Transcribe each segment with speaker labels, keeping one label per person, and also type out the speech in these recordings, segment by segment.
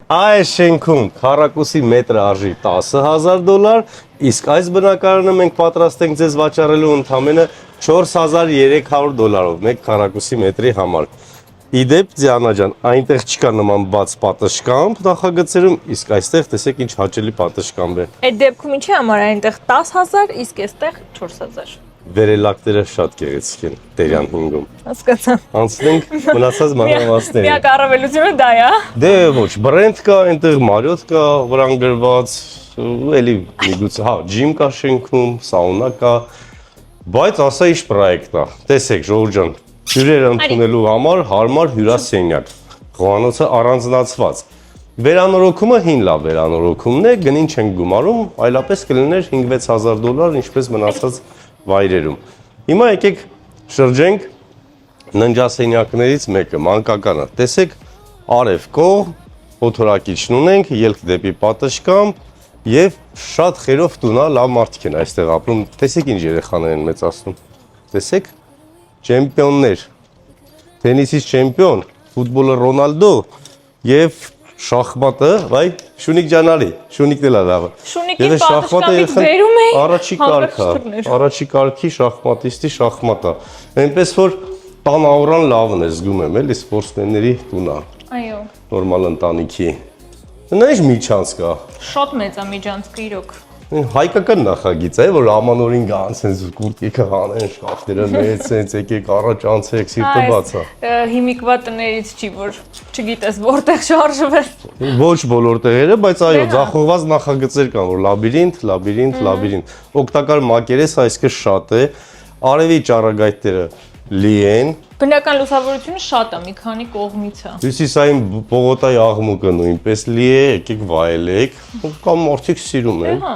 Speaker 1: Այս շենքում քառակուսի մետրը արժի $10,000, իսկ այս բնակարանը մենք պատրաստ ենք ձեզ վաճառելու ընդամենը $4,300 մեկ քառակուսի մետրի համար։ Իդեպ Դիանա ջան, այնտեղ չկա նման բաց պատշգամբ նախագծերում, իսկ այստեղ տեսեք ինչ հաճելի պատշգամբ է։
Speaker 2: Այդ դեպքում ինչի համար այնտեղ 10,000, իսկ այստեղ 4,000։
Speaker 1: Վերելակները շատ գեղեցիկ են Տերյան 5-ում։
Speaker 2: Հասկացա։
Speaker 1: Անցնենք մնացած մանրամասներին։
Speaker 2: Միակ առավելությունը դա է,
Speaker 1: Դե ոչ, բրենդ կա, այնտեղ Մարիոտ կա, վրան գրված, էլի միգուցե, հա, ջիմ կա շենքում, սաունա կա, բայց ասա ինչ պրոյեկտ է։ Տեսեք, Ժողովուրդ ջան, հյուրեր ընդունելու համար հարմար հյուրասենյակ, խոհանոցը առանձնացված։ Վերանորոգումը հին լավ վերանորոգումն է, գնին չենք գումարում, այլապես կլիներ $5,000, ինչպես մնացած վայրերում։ Հիմա եկեք շրջենք ննջասենյակներից մեկը, մանկականը։ Տեսեք, արև կողմ, փոթորակիչն ունենք, ելք դեպի պատշգամբ եւ շատ խերով տունա, լավ մարդիկ են այստեղ ապրում։ Տեսեք ինչ երեխաներ են մեծացնում։ Տեսեք, չեմպիոններ, թենիսից չեմպիոն, ֆուտբոլը Ռոնալդո եւ շախմատը, վայ, Շունիկ ջանալի, Շունիկն էլ է լավը։
Speaker 2: Շունիկին պատշգամբից բերում էի։
Speaker 1: Առաջի կարգի շախմատիստի շախմատա։ Այնպես որ տան աուրան լավն է, զգում եմ, էլի սպորտսմենների տունա։
Speaker 2: Այո։
Speaker 1: Նորմալ ընտանիքի։ Նա ինչ միջանց կա։
Speaker 2: Շատ մեծ է միջանցքը իրոք։
Speaker 1: Հայկական նախագիծ է, որ ամանորին գան, սենց կուրտիկը հանեն, շկաֆները մեծ, սենց եկեք առաջ անցեք, սիրտը բաց է։
Speaker 2: Հիմիկվա տներից չի, որ չգիտես որտեղ շարժվել։
Speaker 1: Ոչ բոլոր տեղերը, բայց այո, ձախողված նախագծեր կան, որ լաբիրինթ։ Օգտակար մակերես այսքան շատ է, արևի ճառագայթները լի են։
Speaker 2: Բնական լուսավորությունը շատ է, մի քանի կողմից է։
Speaker 1: Հյուսիսային Բողոտայի աղմուկը նույնպես լի է, եկեք վայելեք, կամ մարդիկ սիրում են։
Speaker 2: Հա։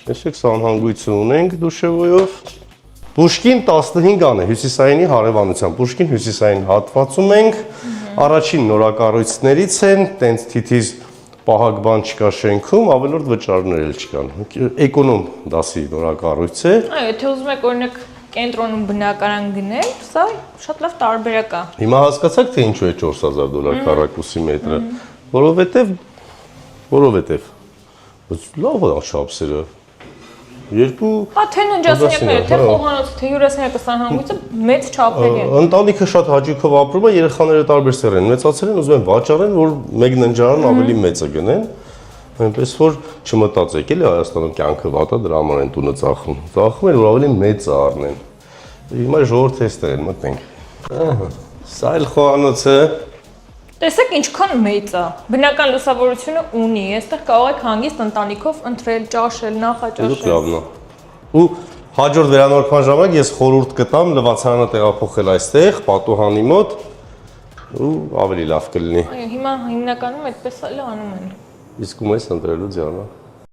Speaker 1: Տեսեք, սանհանգույցը ունենք Դուշևոյով։ Պուշկին 15-ան է, հյուսիսայինի հարևանությամբ։ Պուշկին հյուսիսային հատվածում ենք, առաջին նորակառույցներից են, տենց թիթիզ պահակ բան չկա շենքում, ավելորդ վճարներ էլ չկան։ Էկոնոմ դասի նորակառույց է։
Speaker 2: Այո, եթե ուզում եք օրինակ կենտրոնում բնակարան գնել, սա շատ լավ տարբերակ է։
Speaker 1: Հիմա հասկացաք, թե ինչու է $4,000 քառակուսի մետրը, որովհետև լավ է չափսերը։ Երկու
Speaker 2: Թե ննջասենյակները, թե խոհանոցը, թե հյուրասենյակը, սանհանգույցը մեծ չափերի են։
Speaker 1: Ընտանիքը շատ հաճույքով ապրում է, երեխաները տարբեր սեռ են, մեծացել են, ուզում են վաճառեն, որ մեկ ննջարան ավելի մեծը գնեն։ Այնպես որ չմտածեք, էլի Հայաստանում կյանքը վատ է, դրա համար են տունը ծախում։ Ծախում են, որ ավելի մեծ առնեն։ Հիմա ժողովուրդը էստեղ են մտնենք։ Սա էլ խոհանոցը։
Speaker 2: Տեսեք ինչքան մեծ է։ Բնական լուսավորությունը ունի, այստեղ կարող եք հանգիստ ընտանիքով ընտրել, ճաշել, նախաճաշել։
Speaker 1: Լավն է։ Ու հաջորդ վերանորոգման ժամանակ ես խորհուրդ կտամ լվացարանը տեղափոխել այստեղ, պատուհանի մոտ, ու ավելի լավ կլինի։
Speaker 2: Այո, հիմա հիմնականում այդպես էլ անում են։
Speaker 1: Իսկ ում ես ընտրելու Դիանա։